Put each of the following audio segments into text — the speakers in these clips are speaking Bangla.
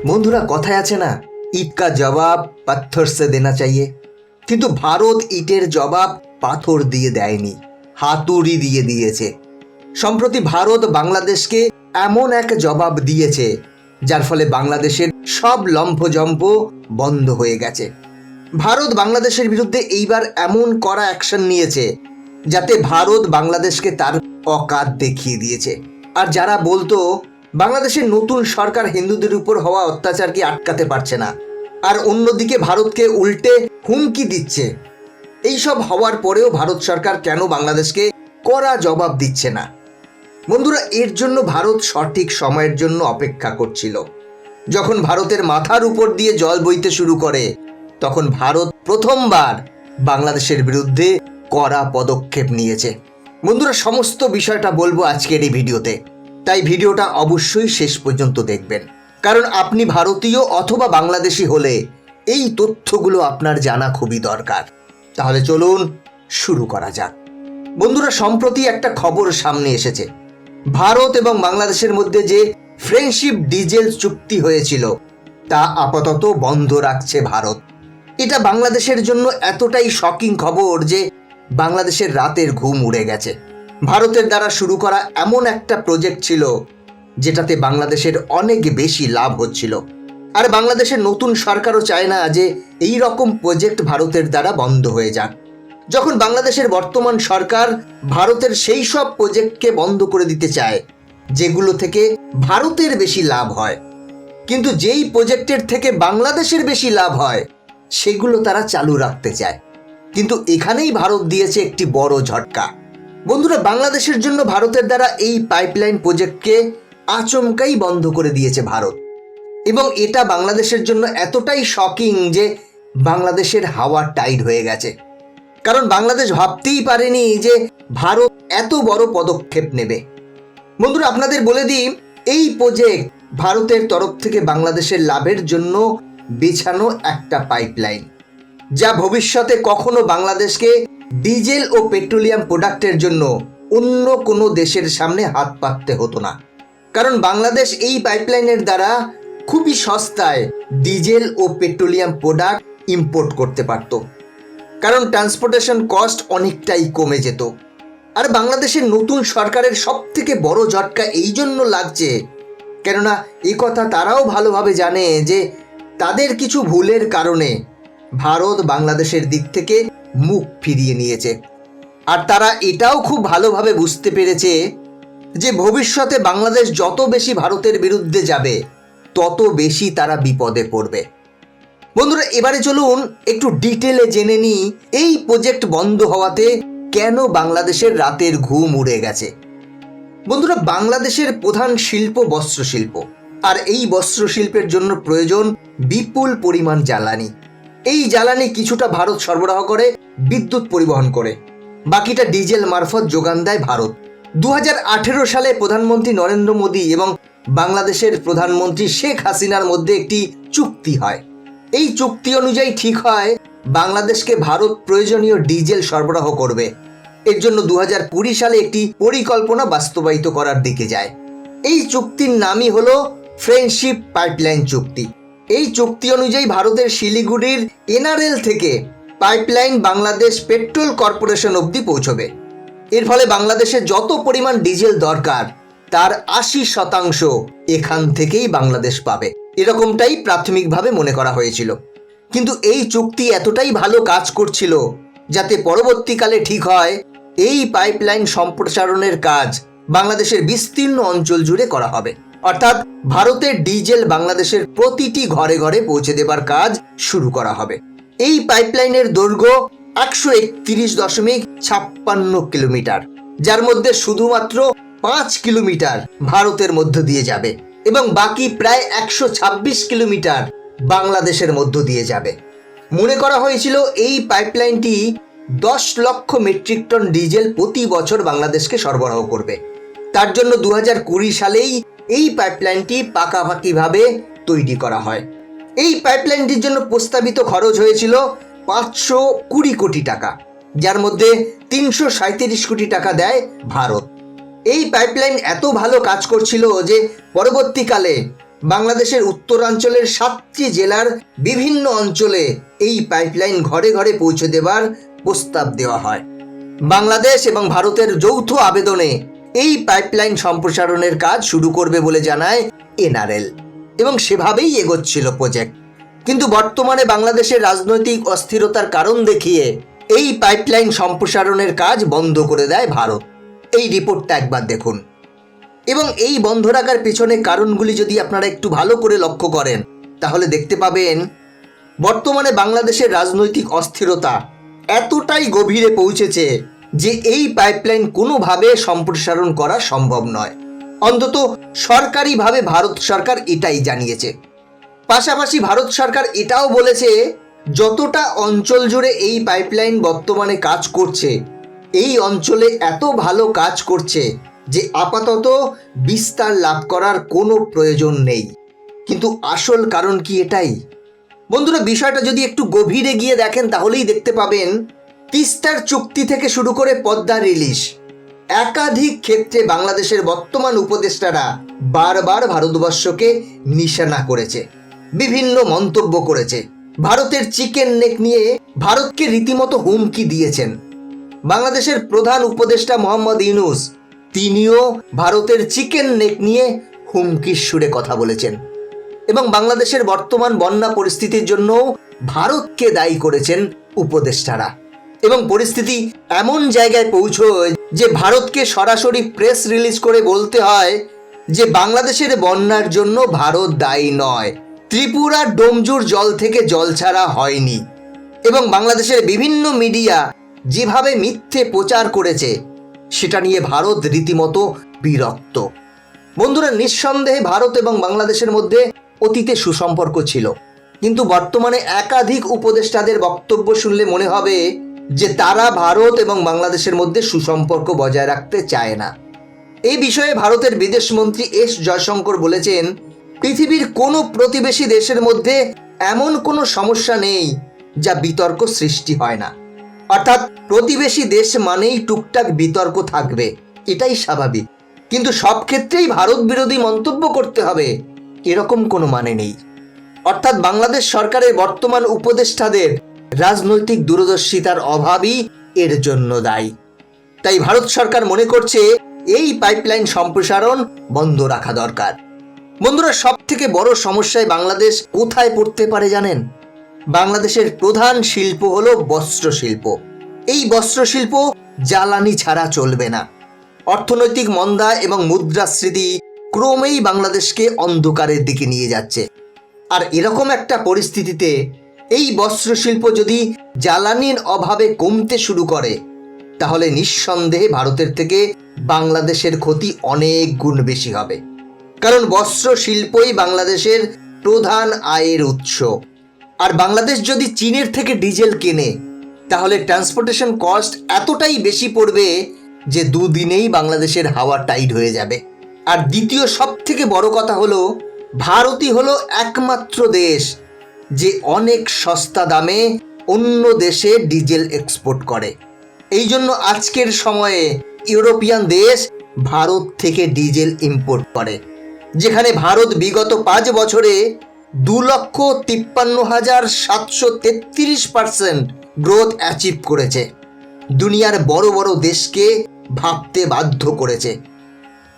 বন্ধুরা, কথায় আছে না, ইট কা জবাব পাথর সে দেনা চাইয়ে। কিন্তু ভারত ইটের জবাব পাথর দিয়ে দেয়নি, হাতুড়ি দিয়ে দিয়েছে। সম্প্রতি ভারত বাংলাদেশকে এমন এক জবাব দিয়েছে যার ফলে বাংলাদেশের সব লম্ফজম্প বন্ধ হয়ে গেছে। ভারত বাংলাদেশের বিরুদ্ধে এইবার এমন কড়া অ্যাকশন নিয়েছে যাতে ভারত বাংলাদেশকে তার অকাত দেখিয়ে দিয়েছে। আর যারা বলতো বাংলাদেশের নতুন সরকার হিন্দুদের উপর হওয়া অত্যাচারকে আটকাতে পারছে না, আর অন্যদিকে ভারতকে উল্টে হুমকি দিচ্ছে, এইসব হওয়ার পরেও ভারত সরকার কেন বাংলাদেশকে কড়া জবাব দিচ্ছে না? বন্ধুরা, এর জন্য ভারত সঠিক সময়ের জন্য অপেক্ষা করছিল। যখন ভারতের মাথার উপর দিয়ে জল বইতে শুরু করে, তখন ভারত প্রথমবার বাংলাদেশের বিরুদ্ধে কড়া পদক্ষেপ নিয়েছে। বন্ধুরা, সমস্ত বিষয়টা বলবো আজকের এই ভিডিওতে, তাই ভিডিওটা অবশ্যই শেষ পর্যন্ত দেখবেন, কারণ আপনি ভারতীয় অথবা বাংলাদেশি হলে এই তথ্যগুলো আপনার জানা খুবই দরকার। তাহলে চলুন শুরু করা যাক। বন্ধুরা, সম্প্রতি একটা খবর সামনে এসেছে। ভারত এবং বাংলাদেশের মধ্যে যে ফ্রেন্ডশিপ ডিজেল চুক্তি হয়েছিল তা আপাতত বন্ধ রাখছে ভারত। এটা বাংলাদেশের জন্য এতটাই শকিং খবর যে বাংলাদেশের রাতের ঘুম উড়ে গেছে। ভারতের দ্বারা শুরু করা এমন একটা প্রজেক্ট ছিল যেটাতে বাংলাদেশের অনেক বেশি লাভ হচ্ছিল, আর বাংলাদেশের নতুন সরকারও চায় না যে এই রকম প্রজেক্ট ভারতের দ্বারা বন্ধ হয়ে যাক। যখন বাংলাদেশের বর্তমান সরকার ভারতের সেই সব প্রজেক্টকে বন্ধ করে দিতে চায় যেগুলো থেকে ভারতের বেশি লাভ হয়, কিন্তু যেই প্রজেক্টের থেকে বাংলাদেশের বেশি লাভ হয় সেগুলো তারা চালু রাখতে চায়। কিন্তু এখানেই ভারত দিয়েছে একটি বড় ঝটকা। বন্ধুরা, বাংলাদেশের জন্য ভারতের দ্বারা এই পাইপলাইন প্রজেক্টকে আচমকাই বন্ধ করে দিয়েছে ভারত, এবং এটা বাংলাদেশের জন্য এতটাই শকিং যে বাংলাদেশের হাওয়া টাইট হয়ে গেছে। কারণ বাংলাদেশ ভাবতেই পারেনি যে ভারত এত বড় পদক্ষেপ নেবে। বন্ধুরা, আপনাদের বলে দিই, এই প্রজেক্ট ভারতের তরফ থেকে বাংলাদেশের লাভের জন্য বিছানো একটা পাইপলাইন, যা ভবিষ্যতে কখনো বাংলাদেশকে ডিজেল ও পেট্রোলিয়াম প্রোডাক্টের জন্য অন্য কোনো দেশের সামনে হাত পাততে হতো না। কারণ বাংলাদেশ এই পাইপলাইনের দ্বারা খুবই সস্তায় ডিজেল ও পেট্রোলিয়াম প্রোডাক্ট ইম্পোর্ট করতে পারত, কারণ ট্রান্সপোর্টেশন কস্ট অনেকটাই কমে যেত। আর বাংলাদেশের নতুন সরকারের সব থেকে বড় ঝটকা এই জন্য লাগছে কেননা এই কথা তারাও ভালোভাবে জানে যে তাদের কিছু ভুলের কারণে ভারত বাংলাদেশের দিক থেকে মুখ ফিরিয়ে নিয়েছে। আর তারা এটাও খুব ভালোভাবে বুঝতে পেরেছে যে ভবিষ্যতে বাংলাদেশ যত বেশি ভারতের বিরুদ্ধে যাবে তত বেশি তারা বিপদে পড়বে। বন্ধুরা, এবারে চলুন একটু ডিটেলে জেনে নিই এই প্রজেক্ট বন্ধ হওয়াতে কেন বাংলাদেশের রাতের ঘুম উড়ে গেছে। বন্ধুরা, বাংলাদেশের প্রধান শিল্প বস্ত্রশিল্প, আর এই বস্ত্রশিল্পের জন্য প্রয়োজন বিপুল পরিমাণ জ্বালানি। এই জ্বালানি কিছুটা ভারত সরবরাহ করে বিদ্যুৎ পরিবহন করে, বাকিটা ডিজেল মারফত যোগান দেয় ভারত। 2018 সালে প্রধানমন্ত্রী নরেন্দ্র মোদী এবং বাংলাদেশের প্রধানমন্ত্রী শেখ হাসিনার মধ্যে একটি চুক্তি হয়। এই চুক্তি অনুযায়ী ঠিক হয় বাংলাদেশকে ভারত প্রয়োজনীয় ডিজেল সরবরাহ করবে। এর জন্য 2020 সালে একটি পরিকল্পনা বাস্তবায়িত করার দিকে যায়। এই চুক্তির নামই হলো ফ্রেন্ডশিপ পাইপলাইন চুক্তি। এই চুক্তি অনুযায়ী ভারতের শিলিগুড়ির এনআরএল থেকে পাইপলাইন বাংলাদেশ পেট্রোল কর্পোরেশন অবধি পৌঁছবে। এর ফলে বাংলাদেশে যত পরিমাণ ডিজেল দরকার তার 80% এখান থেকেই বাংলাদেশ পাবে, এরকমটাই প্রাথমিকভাবে মনে করা হয়েছিল। কিন্তু এই চুক্তি এতটাই ভালো কাজ করছিল যাতে পরবর্তীকালে ঠিক হয় এই পাইপলাইন সম্প্রসারণের কাজ বাংলাদেশের বিস্তীর্ণ অঞ্চল জুড়ে করা হবে, অর্থাৎ ভারতের ডিজেল বাংলাদেশের প্রতিটি ঘরে ঘরে পৌঁছে দেবার কাজ শুরু করা হবে। এই পাইপলাইনের দৈর্ঘ্য 131.56 কিলোমিটার, যার মধ্যে শুধুমাত্র 5 কিলোমিটার ভারতের মধ্য দিয়ে যাবে এবং বাকি প্রায় 126 কিলোমিটার বাংলাদেশের মধ্য দিয়ে যাবে। মনে করা হয়েছিল এই পাইপলাইনটি 10 লক্ষ মেট্রিক টন ডিজেল প্রতি বছর বাংলাদেশকে সরবরাহ করবে। তার জন্য 2020 সালেই এই পাইপলাইনটি পাকাপাকিভাবে তৈরি করা হয়। এই পাইপলাইনটির জন্য প্রস্তাবিত খরচ হয়েছিল 520 কোটি টাকা, যার মধ্যে 337 কোটি টাকা দেয় ভারত। এই পাইপলাইন এত ভালো কাজ করছিল যে পরবর্তীকালে বাংলাদেশের উত্তরাঞ্চলের 7টি জেলার বিভিন্ন অঞ্চলে এই পাইপলাইন ঘরে ঘরে পৌঁছে দেওয়ার প্রস্তাব দেওয়া হয়। বাংলাদেশ এবং ভারতের যৌথ আবেদনে এই পাইপলাইন সম্প্রসারণের কাজ শুরু করবে বলে জানায় এনআরএল, এবং সেভাবেই এগোচ্ছিল প্রজেক্ট। কিন্তু বর্তমানে বাংলাদেশের রাজনৈতিক অস্থিরতার কারণ দেখিয়ে এই পাইপলাইন সম্প্রসারণের কাজ বন্ধ করে দেয় ভারত। এই রিপোর্টটা একবার দেখুন। এবং এই বন্ধ রাখার পেছনে কারণগুলি যদি আপনারা একটু ভালো করে লক্ষ্য করেন, তাহলে দেখতে পাবেন বর্তমানে বাংলাদেশের রাজনৈতিক অস্থিরতা এতটাই গভীরে পৌঁছেছে যে এই পাইপলাইন কোনোভাবে সম্প্রসারণ করা সম্ভব নয়। অন্তত সরকারিভাবে ভারত সরকার এটাই জানিয়েছে। পাশাপাশি ভারত সরকার এটাও বলেছে, যতটা অঞ্চল জুড়ে এই পাইপলাইন বর্তমানে কাজ করছে, এই অঞ্চলে এত ভালো কাজ করছে যে আপাতত বিস্তার লাভ করার কোনো প্রয়োজন নেই। কিন্তু আসল কারণ কি এটাই? বন্ধুরা, বিষয়টা যদি একটু গভীরে গিয়ে দেখেন তাহলেই দেখতে পাবেন তিস্তার চুক্তি থেকে শুরু করে পদ্মা রিলিজ, একাধিক ক্ষেত্রে বাংলাদেশের বর্তমান উপদেষ্টারা বারবার ভারতবর্ষকে নিশানা করেছে, বিভিন্ন মন্তব্য করেছে। ভারতের চিকেন নেক নিয়ে ভারতকে রীতিমতো হুমকি দিয়েছেন। বাংলাদেশের প্রধান উপদেষ্টা মোহাম্মদ ইউনূস, তিনিও ভারতের চিকেন নেক নিয়ে হুমকির সুরে কথা বলেছেন এবং বাংলাদেশের বর্তমান বন্যা পরিস্থিতির জন্য ভারতকে দায়ী করেছেন উপদেষ্টারা। এবং পরিস্থিতি এমন জায়গায় পৌঁছয় যে ভারতকে সরাসরি প্রেস রিলিজ করে বলতে হয় যে বাংলাদেশের বন্যার জন্য ভারত দায়ী নয়, ত্রিপুরার ডোমজুর জল থেকে জল ছাড়া হয়নি। এবং বাংলাদেশের বিভিন্ন মিডিয়া যেভাবে মিথ্যে প্রচার করেছে সেটা নিয়ে ভারত রীতিমতো বিরক্ত। বন্ধুরা, নিঃসন্দেহে ভারত এবং বাংলাদেশের মধ্যে অতীতে সুসম্পর্ক ছিল, কিন্তু বর্তমানে একাধিক উপদেষ্টাদের বক্তব্য শুনলে মনে হবে যে তারা ভারত এবং বাংলাদেশের মধ্যে সুসম্পর্ক বজায় রাখতে চায় না। এই বিষয়ে ভারতের বিদেশমন্ত্রী এস জয়শঙ্কর বলেছেন, পৃথিবীর কোনো প্রতিবেশী দেশের মধ্যে এমন কোনো সমস্যা নেই যা বিতর্ক সৃষ্টি হয় না। অর্থাৎ প্রতিবেশী দেশ মানেই টুকটাক বিতর্ক থাকবে, এটাই স্বাভাবিক। কিন্তু সব ক্ষেত্রেই ভারত বিরোধী মন্তব্য করতে হবে এরকম কোনো মানে নেই। অর্থাৎ বাংলাদেশ সরকারের বর্তমান উপদেষ্টাদের রাজনৈতিক দূরদর্শিতার অভাবই এর জন্য দায়ী। তাই ভারত সরকার মনে করছে এই পাইপলাইন সম্প্রসারণ বন্ধ রাখা দরকার। বন্ধুরা, সব থেকে বড় সমস্যায় বাংলাদেশ কোথায় পড়তে পারে জানেন? বাংলাদেশের প্রধান শিল্প হলো বস্ত্র শিল্প। এই বস্ত্র শিল্প জ্বালানি ছাড়া চলবে না। অর্থনৈতিক মন্দা এবং মুদ্রাস্ফীতি ক্রমেই বাংলাদেশকে অন্ধকারের দিকে নিয়ে যাচ্ছে। আর এরকম একটা পরিস্থিতিতে এই বস্ত্র শিল্প যদি জ্বালানির অভাবে কমতে শুরু করে, তাহলে নিঃসন্দেহে ভারতের থেকে বাংলাদেশের ক্ষতি অনেক গুণ বেশি হবে। কারণ বস্ত্র শিল্পই বাংলাদেশের প্রধান আয়ের উৎস। আর বাংলাদেশ যদি চীনের থেকে ডিজেল কেনে, তাহলে ট্রান্সপোর্টেশন কস্ট এতটাই বেশি পড়বে যে দুদিনেই বাংলাদেশের হাওয়া টাইট হয়ে যাবে। আর দ্বিতীয় সব থেকে বড় কথা হলো, ভারতই হলো একমাত্র দেশ যে অনেক সস্তা দামে অন্য দেশে ডিজেল এক্সপোর্ট করে। এই জন্য আজকের সময়ে ইউরোপিয়ান দেশ ভারত থেকে ডিজেল ইম্পোর্ট করে, যেখানে ভারত বিগত 5 বছরে 2,53,733% গ্রোথ অ্যাচিভ করেছে। দুনিয়ার বড় বড় দেশকে ভাবতে বাধ্য করেছে।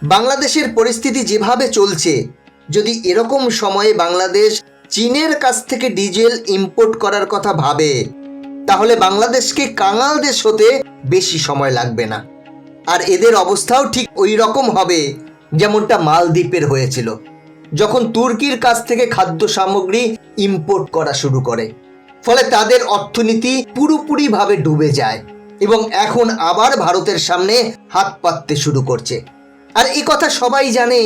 বাংলাদেশের পরিস্থিতি যেভাবে চলছে, যদি এরকম সময়ে বাংলাদেশ চীনের কাছ থেকে ডিজেল ইম্পোর্ট করার কথা ভাবে, তাহলে বাংলাদেশকে কাঙাল দেশ হতে বেশি সময় লাগবে না। আর এদের অবস্থাও ঠিক ওই রকম হবে যেমনটা মালদ্বীপের হয়েছিল, যখন তুর্কির কাছ থেকে খাদ্য সামগ্রী ইম্পোর্ট করা শুরু করে। ফলে তাদের অর্থনীতি পুরোপুরিভাবে ডুবে যায় এবং এখন আবার ভারতের সামনে হাত পাততে শুরু করছে। আর এই কথা সবাই জানে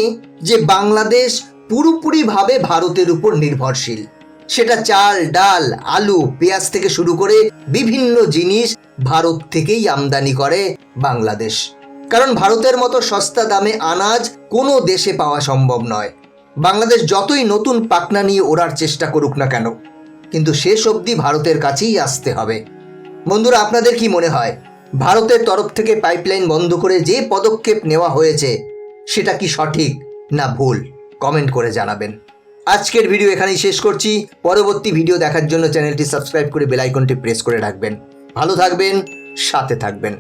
যে বাংলাদেশ পুরোপুরিভাবে ভারতের উপর নির্ভরশীল। সেটা চাল, ডাল, আলু, পেঁয়াজ থেকে শুরু করে বিভিন্ন জিনিস ভারত থেকেই আমদানি করে বাংলাদেশ। কারণ ভারতের মতো সস্তা দামে আনাজ কোনো দেশে পাওয়া সম্ভব নয়। বাংলাদেশ যতই নতুন পাখনা নিয়ে ওড়ার চেষ্টা করুক না কেন, কিন্তু শেষ অবধি ভারতের কাছেই আসতে হবে। বন্ধুরা, আপনাদের কি মনে হয়, ভারতের তরফ থেকে পাইপলাইন বন্ধ করে যে পদক্ষেপ নেওয়া হয়েছে সেটা কি সঠিক না ভুল? কমেন্ট করে জানাবেন। আজকের ভিডিও এখানেই শেষ করছি। পরবর্তী ভিডিও দেখার জন্য চ্যানেলটি সাবস্ক্রাইব করে বেল আইকনটি প্রেস করে রাখবেন। ভালো থাকবেন, সাথে থাকবেন।